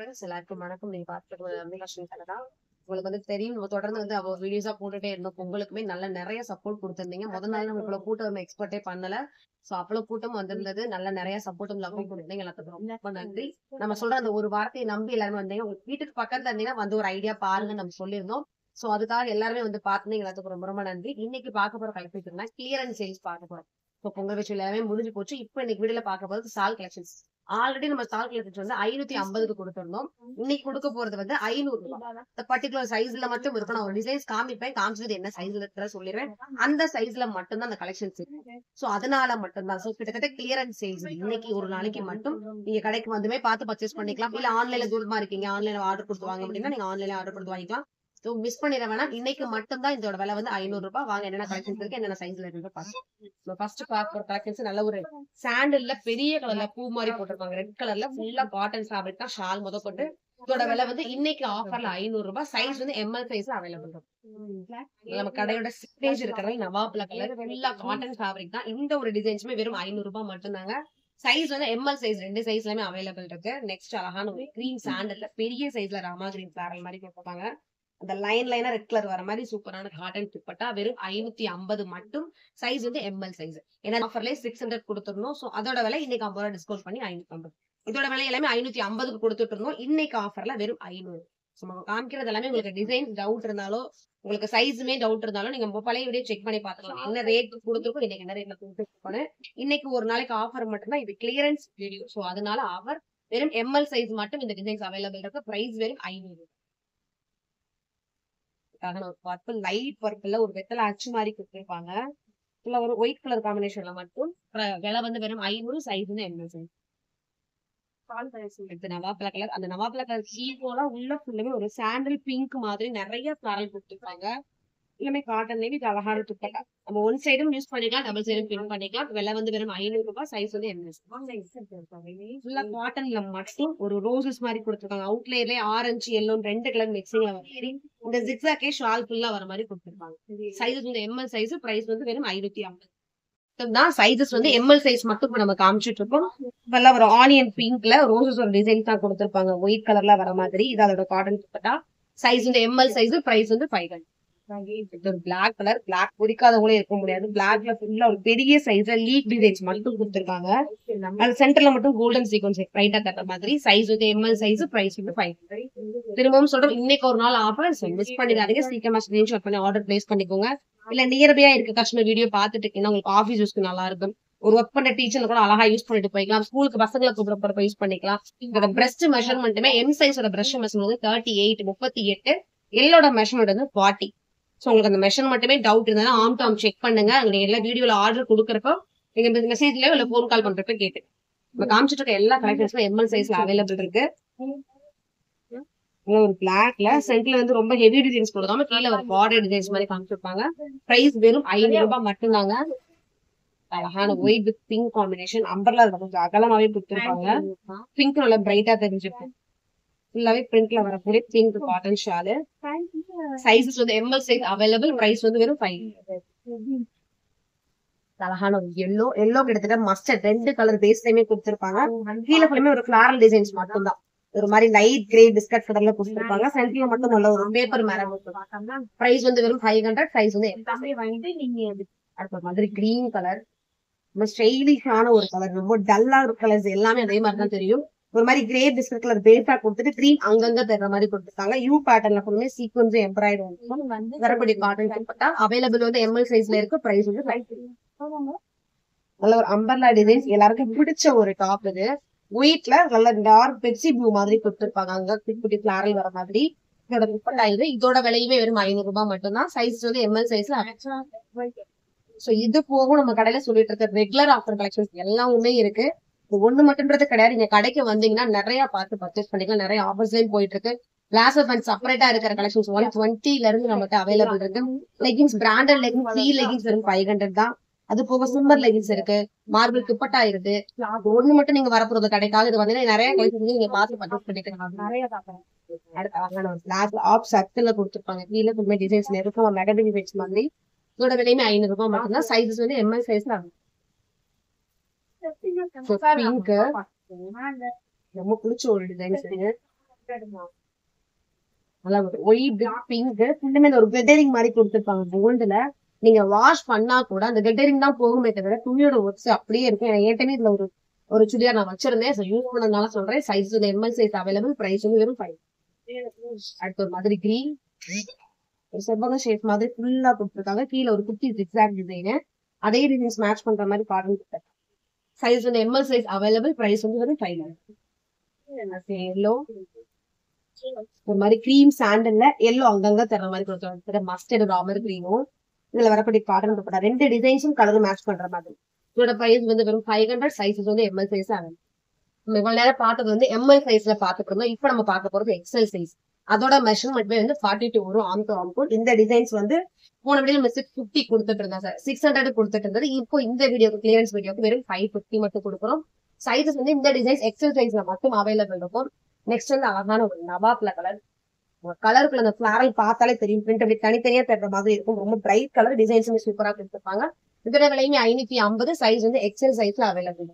Friends எல்லாருக்கும் வணக்கம். நீங்க பார்த்துட்டு அபிலாஷன் தான். உங்களுக்கு வந்து தெரியும், நம்ம தொடர்ந்து வந்து அவ வீடியோஸா போட்டுட்டே இருந்தோம். உங்களுக்குமே நல்ல நிறைய சப்போர்ட் கொடுத்திருந்தீங்க. முதல் நாள் நம்ம இவ்வளவு கூட்டம் நம்ம எக்ஸ்பெக்டே பண்ணல. சோ அவ்வளவு கூட்டம் வந்திருந்தது. நல்ல நிறைய சப்போர்ட்டும் லவ்வும் கொடுத்தீங்க. எல்லாத்துக்கும் ரொம்ப நன்றி. நம்ம சொல்ற அந்த ஒரு வார்த்தையை நம்பி எல்லாருமே வந்தீங்க. உங்க வீட்டுக்கு பக்கத்துல இருந்தீங்கன்னா வந்து ஒரு ஐடியா பாருங்கன்னு நம்ம சொல்லியிருந்தோம். சோ அதுக்காக எல்லாருமே வந்து பாத்துனீங்க. எல்லாத்துக்கும் ரொம்ப ரொம்ப நன்றி. இன்னைக்கு பார்க்க போற கலெக்ஷன் கிளியரன்ஸ் சேல்ஸ் பார்க்க போறோம். இப்போ பொங்கல் விஷயம் எல்லாமே முடிஞ்சு போச்சு. இப்போ இன்னைக்கு வீடியோல பார்க்க போறது சால் கலெக்ஷன்ஸ். ஆல்ரெடி நம்ம ஸ்டால் கலெக்ஷன்ஸ் வந்து 550க்கு கொடுத்திருந்தோம். இன்னைக்கு கொடுக்க போறது வந்து 500 ரூபாய். இந்த பர்டிகுலர் சைஸ்ல மட்டும் இருக்கும். நான் ஒரு டிசைன்ஸ் காமிப்பேன். காமிச்சது என்ன சைஸ்ல இருக்கிற சொல்லிடுவேன். அந்த சைஸ்ல மட்டும் தான் அந்த கலெக்ஷன்ஸ் இருக்கு. சோ அதனால மட்டும் தான். சோ கிட்டத்தட்ட கிளியரன்ஸ் சேல்ஸ் இன்னைக்கு ஒரு நாளைக்கு மட்டும் நீங்க கடைக்கு வந்துமே பார்த்து பர்ச்சேஸ் பண்ணிக்கலாம். இல்ல ஆன்லைன்ல தூரமா இருக்கீங்க, ஆன்லைன்ல ஆர்டர் கொடுத்து வாங்க அப்படின்னா நீங்க ஆன்லைன்ல ஆர்டர் கொடுத்து வாங்கிக்கலாம். சோ மிஸ் பண்ணிட வேணாம். இன்னைக்கு மட்டும் தான் இதோட விலை வந்து 500 ரூபாய். வாங்க என்னென்ன கலெக்ஷன்ஸ் இருக்கு, என்னென்ன சைஸ்ல இருக்கு பாருங்க. ஃபர்ஸ்ட் பார்க்க கலெக்ஷன்ஸ் நல்ல ஒரு சாண்டல்ல பெரிய கலர்ல பூ மாதிரி போட்டிருப்பாங்க. ரெட் கலர்ல ஃபுல்லா காட்டன் ஃபேப்ரிக் தான். ஷால் முதற்கொண்டு இதோட விலை வந்து இன்னைக்கு ஆஃபர்ல 500 ரூபாய். சைஸ் வந்து எம்எல் சைஸ் அவைலபிள் இருக்கும். நம்ம கடையோட சிக்னேச்சர் இருக்கிறது நவாப்ல கலர் ஃபுல்லா காட்டன் ஃபேப்ரிக் தான். இந்த ஒரு டிசைன்ஸுமே வெறும் 500 ரூபாய் மட்டும்தாங்க. சைஸ் வந்து எம்எல் சைஸ் ரெண்டு சைஸ்லயுமே அவைலபிள் இருக்கு. நெக்ஸ்ட் அழகான ஒரு கிரீன் சாண்டல்ல பெரிய சைஸ்ல ராமா கிரீன் பேரல் மாதிரி போட்டிருப்பாங்க. அந்த லைனா ரெட் கலர் வர மாதிரி சூப்பரான காட்டன் துப்பட்டா வெறும் 550 மட்டும். சைஸ் வந்து எம்எல் சைஸ். ஏன்னா ஆஃபர்ல 600 கொடுத்துருந்தோம். சோ அதோட விலை இன்னைக்கு 50 ரூபாய் டிஸ்கவுண்ட் பண்ணி 550. இதோட விலை எல்லாமே 550க்கு கொடுத்துட்டு இருந்தோம். இன்னைக்கு ஆஃபர்ல வெறும் 500. நம்ம காமிக்கிறது எல்லாமே உங்களுக்கு டிசைன் டவுட் இருந்தாலும், உங்களுக்கு சைஸுமே டவுட் இருந்தாலும் நீங்க பழைய வீடியோ செக் பண்ணி பாத்துக்கலாம். என்ன ரேட் கொடுத்துருக்கோம், இன்னைக்கு என்ன ரேட்ல கொடுத்துருக்கோம். இன்னைக்கு ஒரு நாளைக்கு ஆஃபர் மட்டும்தான். இது கிளியரன்ஸ் வீடியோ. சோ அதனால ஆஃபர் வெறும் எம்எல் சைஸ் மட்டும் இந்த டிசைன்ஸ் அவைலபிள் இருக்கு. பிரைஸ் வெறும் 500. பர்பிள் லைட் பர்பிள்ல ஒரு வெத்தலை அச்சு மாதிரி கொடுத்திருப்பாங்க. ஒரு ஒயிட் கலர் காம்பினேஷன்ல மட்டும் விலை வந்து வெறும் 500. சைஸ் வந்து எம்எல் சைஸ். நவாப்ல கலர். அந்த நவாப்ல கலர் கீழே உள்ள ஃபுல்லுமே ஒரு சாண்டல் பிங்க் மாதிரி நிறைய ஃபிளாரல் கொடுத்திருப்பாங்க. எல்லாமே காட்டன்லயே இது அழகான துப்பட்டா. நம்ம ஒன் சைடும் யூஸ் பண்ணிக்கலாம், டபுள் சைடும் பின் பண்ணிக்கலாம். விலை வந்து வெறும் 500 ரூபாய். சைஸ் வந்து எம்எல். ஃபுல்லா காட்டன்ல மட்டும் ஒரு ரோசஸ் மாதிரி கொடுத்திருக்காங்க. அவுட்லேயர்லயே ஆரஞ்சு எல்லோ ரெண்டு கலர் மிக்சிங்ல வர இந்த ஜிக்ஸாக்கே ஷால் ஃபுல்லா வர மாதிரி கொடுத்திருப்பாங்க. சைஸ் வந்து எம்எல் சைஸ். பிரைஸ் வந்து வெறும் 550 தான். சைஸஸ் வந்து எம்எல் சைஸ் மட்டும் நம்ம காமிச்சிட்டு இருக்கோம். இப்பெல்லாம் ஒரு ஆனியன் பிங்க்ல ரோசஸ் ஒரு டிசைன் தான் கொடுத்திருப்பாங்க. ஒயிட் கலர்ல வர மாதிரி. இது அதோட காட்டன் துப்பட்டா. சைஸ் வந்து எம்எல் சைஸ். பிரைஸ் வந்து 500. ஒரு பிளாக் கலர். பிளாக் பிடிக்காதவங்களே இருக்க முடியாது. பிளாக்ல ஃபுல்லா ஒரு பெரிய சைஸ்ல லீஃப் டிசைன்ஸ் மட்டும் கொடுத்திருக்காங்க. அது சென்டர்ல மட்டும் கோல்டன் சீக்வன்ஸ் ரைட்டா தட்ட மாதிரி. சைஸ் வந்து எம்எல் சைஸ். பிரைஸ் வந்து 500. திரும்பவும் சொல்றோம், இன்னைக்கு ஒரு நாள் ஆஃபர். மிஸ் பண்ணிடாதீங்க. சீக்கிரமா ஸ்கிரீன்ஷாட் பண்ணி ஆர்டர் பிளேஸ் பண்ணிக்கோங்க. இல்ல நியர்பையா இருக்க கஸ்டமர் வீடியோ பாத்துட்டு இருக்கீங்கன்னா உங்களுக்கு ஆஃபீஸ் யூஸ்க்கு நல்லா இருக்கும். ஒரு ஒர்க் பண்ண டீச்சர் கூட அழகா யூஸ் பண்ணிட்டு போய்க்கலாம். ஸ்கூலுக்கு பசங்களை கூப்பிட யூஸ் பண்ணிக்கலாம். இந்த பிரஸ்ட் மெஷர்மெண்ட்டுமே எம் சைஸோட பிரஷ் மெஷர்மெண்ட் 38 38. எல்லோட மெஷர்மெண்ட் வந்து 40. சோ உங்களுக்கு அந்த மெஷர்மெண்ட்டுமே டவுட் இருந்தாலும் ஆம் டு ஆம் செக் பண்ணுங்க. நீங்க எல்லா வீடியோல ஆர்டர் கொடுக்குறப்போ நீங்க மெசேஜ்லயோ இல்ல போன் கால் பண்றப்ப கேட்டு நம்ம காமிச்சிட்டு இருக்க எல்லா கலெக்ஷன்ஸ்ல எம்எல் சைஸ்ல அவைலபிள் இருக்கு. ஒரு பிளாக்ல சென்ட்ல வந்து ரொம்ப ஹெவி டிசைன்ஸ் கொடுக்காம கீழே ஒரு பார்டர் டிசைன்ஸ் மாதிரி காமிச்சிருப்பாங்க. பிரைஸ் வெறும் 500 ரூபாய் மட்டும்தாங்க. அழகான white with pink combination. Umbrella கொஞ்சம் அகலமாவே கொடுத்திருப்பாங்க. பிங்க் நல்லா பிரைட்டா தெரிஞ்சிருக்கும். ஃபுல்லாவே பிரிண்ட்ல வரக்கூடிய பிங்க் காட்டன் ஷாலு. சைஸஸ் வந்து எம்எல் சைஸ் அவைலபிள். பிரைஸ் வந்து வெறும் 500. அழகான ஒரு எல்லோ கிட்டத்தட்ட மஸ்டர்ட் ரெண்டு கலர் பேஸ்லயுமே கொடுத்திருப்பாங்க. கீழே ஃபுல்லுமே ஒரு ஃபிளாரல் டிசைன்ஸ் மட்டும் தான். ஒரு மாதிரி லைட் கிரே பிஸ்கட் கலர்ல கொடுத்திருப்பாங்க. சென்டர்ல மட்டும் நல்ல ஒரு பேப்பர் மேரம் கொடுத்திருப்பாங்க. பிரைஸ் வந்து வெறும் 500. சைஸ் வந்து அடுத்த மாதிரி கிரீன் கலர். ரொம்ப ஸ்டைலிஷான ஒரு கலர். ரொம்ப டல்லா கலர்ஸ் எல்லாமே அதே மாதிரி தான் தெரியும். ஒரு மாதிரி கிரே பிஸ்கட் கலர் பேஸா கொடுத்துட்டு கிரீம் அங்கங்க தர்ற மாதிரி கொடுத்துருக்காங்க. யூ பேட்டர்ன்ல ஃபுல்லுமே சீக்வன்ஸ் எம்ப்ராய்டரி வரக்கூடிய காட்டன் துப்பட்டா அவைலபிள் வந்து எம்எல் சைஸ்ல இருக்கு. பிரைஸ் வந்து 500. நல்ல ஒரு அம்பர்லா டிசைன்ஸ் எல்லாருக்கும் பிடிச்ச ஒரு டாப் இது. ஒயிட்ல நல்ல டார்க் பெப்சி ப்ளூ மாதிரி கொடுத்திருப்பாங்க. அங்க குட்டி ஃபிளாரல் வர மாதிரி இதோட துப்பட்டா இது. இதோட விலையுமே வெறும் 500 ரூபாய் மட்டும்தான். சைஸ் வந்து எம்எல் சைஸ்ல. சோ இது போகும் நம்ம கடையில சொல்லிட்டு இருக்க ரெகுலர் ஆஃபர் கலெக்ஷன்ஸ் எல்லாமே இருக்கு. ஒண்ணு மட்டும்ன்றது கிடையாது. நீங்க கடைக்கு வந்தீங்கன்னா நிறைய பார்த்து பர்ச்சேஸ் பண்ணிக்கலாம். நிறைய ஆஃபர்ஸ்லயும் போயிட்டு இருக்கு. பிளாசோ பேண்ட் செப்பரேட்டா இருக்கிற கலெக்ஷன்ஸ் 120ல இருந்து நம்மகிட்ட அவைலபிள் இருக்கு. லெகின்ஸ் பிராண்டட் லெகின்ஸ் 3 லெகின்ஸ் வெறும் 500 தான். அது போக சிம்மர் லெகின்ஸ் இருக்கு. மார்பிள் துப்பட்டா இருக்கு. ஒண்ணு மட்டும் நீங்க வரப்போறது கிடைக்காது. இது வந்து நிறைய கலெக்ஷன்ஸ் நீங்க பார்த்து பர்ச்சேஸ் பண்ணிக்கலாம். அடுத்து ஆப் சர்க்கிள்ல கொடுத்துருப்பாங்க. கீழே ஃபுல்லுமே டிசைன்ஸ் இருக்கும். மெகடி டிசைன்ஸ் மாதிரி. இதோட விலையுமே 500 ரூபாய் மட்டும்தான். சைஸஸ் வந்து எம்எல் சைஸ்ல பிங்க் ரொம்ப பிடிச்ச ஒரு டிசைன்ஸ். நல்லா ஒயிட் பிங்க் ஃபுல்லுமே ஒரு கிளிட்டரிங் மாதிரி கொடுத்துருப்பாங்க கோல்டுல. நீங்க வாஷ் பண்ணா கூட அந்த கிளிட்டரிங் தான் போகுமே தவிர துணியோட ஒர்க்ஸ் அப்படியே இருக்கும். ஏற்கனவே இதுல ஒரு சுடிதார் நான் வச்சிருந்தேன், யூஸ் பண்ணதுனால சொல்றேன். Size ML size available, price வந்து வெறும் 5. அடுத்து ஒரு மாதிரி கிரீன் ஒரு செவ்வக ஷேப் மாதிரி ஃபுல்லா கொடுத்துருக்காங்க. கீழே ஒரு குட்டி ஜிக்ஸாக் டிசைன், அதே டிசைன்ஸ் மேட்ச் பண்ற மாதிரி பாருங்க. சைஸ் வந்து எம்எல் சைஸ் அவைலபிள், பிரைஸ் வந்து வெறும் 500. எல்லோ ஒரு மாதிரி கிரீம் சாண்டல்ல எல்லோ அங்கங்க தர மாதிரி கொடுத்துருவாங்க. மஸ்டர்ட் ராமர் கிரீமும் இதுல வரக்கூடிய காட்டன் துப்பட்டா, 2 டிசைன்ஸும் கலர் மேட்ச் பண்ற மாதிரி. இதோட பிரைஸ் வந்து வெறும் 500. சைஸஸ் வந்து எம்எல் சைஸ் ஆகும். நம்ம இவ்வளவு நேரம் பார்த்தது வந்து எம்எல் சைஸ்ல பாத்துட்டு இருந்தோம். இப்ப நம்ம பார்க்க போறது எக்ஸ்எல் சைஸ். அதோட மெஷர்மெண்ட் வந்து 42 வரும் ஆம் டு ஆம். இந்த டிசைன்ஸ் வந்து போன வீடியோ நம்ம 650 கொடுத்துட்டு இருந்தோம் சார், 600 கொடுத்துட்டு இருந்தது. இப்போ இந்த வீடியோக்கு கிளியரன்ஸ் வீடியோக்கு வெறும் 550 மட்டும் கொடுக்குறோம். சைஸஸ் வந்து இந்த டிசைன்ஸ் எக்ஸ்எல் சைஸ்ல மட்டும் அவைலபிள் இருக்கும். நெக்ஸ்ட் வந்து அழகான ஒரு நவாப்ல கலருக்குள்ள அந்த ஃபிளாரல் பார்த்தாலே தெரியும், பிரிண்ட் அப்படி தனித்தனியா தர்ற மாதிரி இருக்கும். ரொம்ப பிரைட் கலர், டிசைன்ஸுமே சூப்பரா கொடுத்துருப்பாங்க. இதோட விலையுமே 550. சைஸ் வந்து எக்ஸ்எல் சைஸ்ல அவைலபிள்.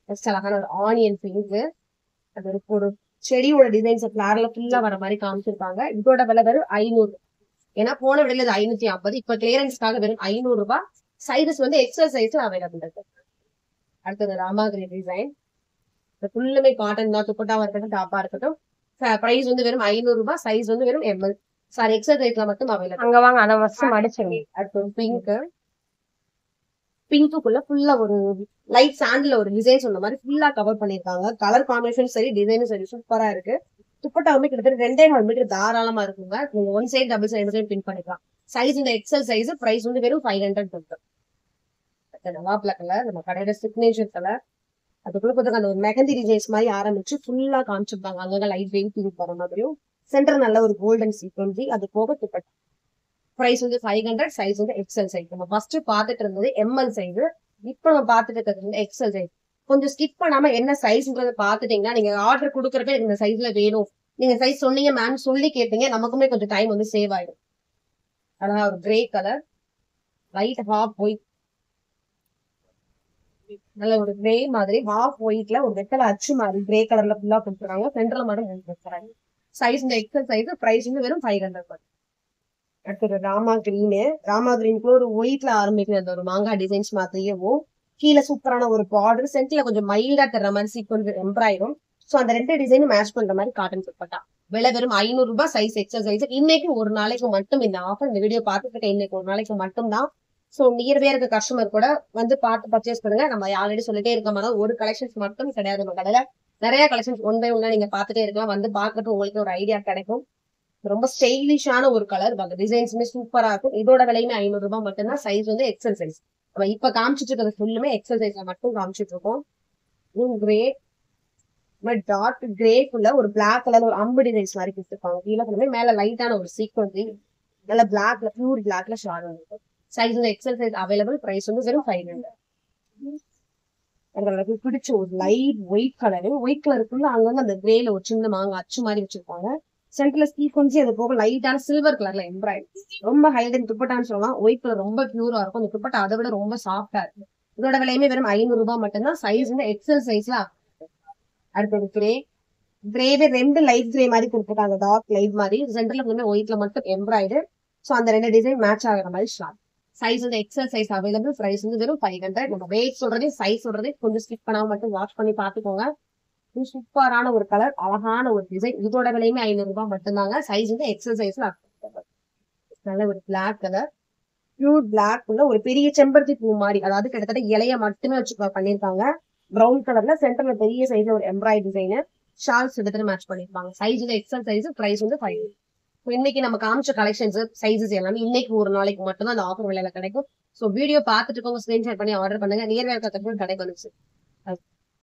நெக்ஸ்ட் அழகான ஒரு ஆனியன் பிங்க், அது ஒரு செடியோட டிசைன்ஸ் ஃபிளாரல ஃபுல்லா வர மாதிரி காமிச்சிருப்பாங்க. இதோட விலை வெறும் 500. ஏன்னா போன விலையில இது 550, இப்ப கிளியரன்ஸ்க்காக வெறும் 500 ரூபாய். சைஸஸ் வந்து எக்ஸ்எல் சைஸ்ல அவைலபிள் இருக்கு. அடுத்தது ராமாகிரி டிசைன், ஃபுல்லுமே காட்டன் தான், துப்பட்டாவா இருக்கட்டும் டாப்பா இருக்கட்டும். பிரைஸ் வந்து வெறும் 500 ரூபாய். சைஸ் வந்து வெறும் எம்எல் சாரி எக்ஸ்எல் சைஸ்ல மட்டும் அவைலபிள். அங்க வாங்க, அதை ஃபர்ஸ்ட் மடிச்சிருங்க. அடுத்து பிங்க்குள்ள ஃபுல்லா ஒரு லைட் சாண்டில் ஒரு டிசைன் சொன்ன மாதிரி ஃபுல்லா கவர் பண்ணிருக்காங்க. கலர் காம்பினேஷன் சரி, டிசைனும் சரி சூப்பரா இருக்கு. துப்பட்டாவுமே கிட்டத்தட்ட 2.5 மீட்டர் தாராளமா இருக்குங்க. நீங்க 1 சைடு டபுள் சைடு பின் பண்ணிக்கலாம். சைஸ் இந்த எக்ஸ்எல் சைஸ். பிரைஸ் வந்து வெறும் 500 கொடுக்கும். நவாப்ல கலர் நம்ம கடையோட சிக்னேச்சர் கலர். அதுக்குள்ள கொஞ்சம் அந்த ஒரு மெகந்தி டிசைன்ஸ் மாதிரி ஆரம்பிச்சு ஃபுல்லா காமிச்சிருப்பாங்க. அங்க லைட் வெயிட் பிங்க் வர மாதிரியும் சென்டர் நல்ல ஒரு கோல்டன் சீக்வன்சி. அது போக துப்பட்டா. பிரைஸ் வந்து 500. சைஸ் வந்து எக்ஸ்எல் சைஸ். நம்ம ஃபர்ஸ்ட் பாத்துட்டு இருந்தது எம்எல் சைஸ், இப்ப நம்ம பாத்துட்டு இருக்கிறது வந்து எக்ஸ்எல் சைஸ். கொஞ்சம் ஸ்கிப் பண்ணாம என்ன சைஸ்ன்றத பாத்துட்டீங்கன்னா நீங்க ஆர்டர் கொடுக்கறப்ப இந்த சைஸ்ல வேணும், நீங்க சைஸ் சொன்னீங்க மேம் சொல்லி கேட்டீங்க, நமக்குமே கொஞ்சம் டைம் வந்து சேவ் ஆயிடும். அதான் ஒரு grey colour, light half white, நல்ல ஒரு கிரே மாதிரி ஹாஃப் ஒயிட்ல ஒரு வெத்தலை அச்சு மாதிரி கிரே கலர்ல ஃபுல்லா கொடுத்துருக்காங்க. சென்டர்ல மட்டும் கொடுத்துருக்காங்க. சைஸ் இந்த எக்ஸ்எல் சைஸ். பிரைஸ் வந்து வெறும் 500. அடுத்தது ராமா கிரீனுக்குள்ள ஒரு ஒயிட்ல ஆரம்பிக்கிற அந்த ஒரு மாங்காய் டிசைன்ஸ் மாதிரியும் கீழே சூப்பரான ஒரு பார்டர், சென்டர்ல கொஞ்சம் மைல்டா தர்ற மாதிரி சீக்வன்ஸ் எம்ப்ராய்டும். சோ அந்த 2 டிசைனும் மேட்ச் பண்ற மாதிரி காட்டன் துப்பட்டா. விலை வெறும் 500 ரூபாய். Size XL size. இன்னைக்கு ஒரு நாளைக்கு மட்டும் இந்த ஆஃபர். இந்த வீடியோ பார்த்துட்டு இன்னைக்கு ஒரு நாளைக்கு மட்டும் தான். சோ நியர்வே இருக்க கஸ்டமர் கூட வந்து பார்த்து பர்ச்சேஸ் பண்ணுங்க. நம்ம ஆல்ரெடி சொல்லிட்டே இருக்க மாதிரி ஒரு கலெக்ஷன்ஸ் மட்டும் கிடையாது. நம்ம கடையில நிறைய கலெக்ஷன்ஸ் ஒன் பை ஒன்னா நீங்க பாத்துட்டே இருக்கலாம். வந்து பாக்குறது உங்களுக்கு ஒரு ஐடியா கிடைக்கும். ரொம்ப ஸ்டைலிஷான ஒரு கலர், டிசைன்ஸுமே சூப்பரா இருக்கும். இதோட விலையுமே 500 ரூபாய் மட்டும்தான். சைஸ் வந்து எக்ஸ்எல் சைஸ். நம்ம இப்ப காமிச்சிட்டு இருக்கிறது ஃபுல்லுமே எக்ஸ்எல் சைஸ்ல மட்டும் காமிச்சிட்டு இருக்கோம். கிரே டார்க் கிரேக்குள்ள ஒரு பிளாக் கலர் ஒரு அம்பு டிசைன்ஸ் மாதிரி கொடுத்துருப்பாங்க. கீழே மேல லைட்டான ஒரு சீக்வன்ஸ், நல்ல பிளாக்ல பியூர் பிளாக்ல ஷார்ட் இருக்கும். சைஸ் வந்து எக்ஸ்எல் சைஸ் அவைலபிள். பிரைஸ் வந்து வெறும் 500. எனக்கு பிடிச்ச ஒரு லைட் ஒயிட் கலருக்குள்ள அங்கங்க அந்த கிரேல ஒரு சின்ன மாங்க அச்சு மாதிரி வச்சிருப்பாங்க. சென்டர்ல சீக்வன்சி, அது போக லைட்டான சில்வர் கலர்ல எம்ப்ராய்டரி. ரொம்ப ஹைலைட் துப்பட்டான்னு சொல்லலாம். ஒயிட் கலர் ரொம்ப பியூரா இருக்கும். அந்த துப்பட்டா அதை விட ரொம்ப சாஃப்டா இருக்கு. இதோட விலையுமே வெறும் 500 ரூபாய் மட்டும்தான். சைஸ் வந்து எக்ஸ்எல் சைஸ்ல. அடுத்தது கிரேவே 2 லைட் கிரே மாதிரி கொடுத்துருக்காங்க, டார்க் லைட் மாதிரி. சென்டர்ல வந்து ஒயிட்ல மட்டும் எம்ப்ராய்டரி. சோ அந்த 2 டிசைன் மேட்ச் ஆகிற மாதிரி ஷார்ட். சைஸ் வந்து எக்ஸ்எல் சைஸ் அவைலபிள். பிரைஸ் வந்து வெறும் 500. நம்ம வெயிட் சொல்றதே சைஸ் சொல்றதே கொஞ்சம் ஸ்கிப் பண்ணாம மட்டும் வாஷ் பண்ணி பாத்துக்கோங்க. சூப்பரான ஒரு கலர், அழகான ஒரு டிசைன். இதோட விலையுமே 500 ரூபாய் மட்டும்தாங்க. சைஸ் வந்து எக்ஸ்எல் சைஸ்ல. நல்ல ஒரு பிளாக் கலர், பியூர் பிளாக் உள்ள ஒரு பெரிய செம்பருத்தி பூ மாதிரி, அதாவது கிட்டத்தட்ட இலைய மட்டுமே வச்சு பண்ணிருக்காங்க. பிரவுன் கலர்ல சென்டர்ல பெரிய சைஸ்ல ஒரு எம்ப்ராய்டரி டிசைன். ஷால்ஸ் எடுத்துட்டு மேட்ச் பண்ணிருப்பாங்க. சைஸ் வந்து எக்ஸ்எல் சைஸ். பிரைஸ் வந்து 500. இன்னைக்கு நம்ம காமிச்ச கலெக்ஷன்ஸ் சைசஸ் எல்லாமே இன்னைக்கு ஒரு நாளைக்கு மட்டும் தான் அந்த ஆஃபர் விலையில கிடைக்கும். சோ வீடியோ பார்த்துட்டு இருக்கவங்க ஸ்கிரீன்ஷாட் பண்ணி ஆர்டர் பண்ணுங்க. நியர்வே இருக்க கடைக்கு வந்துச்சு.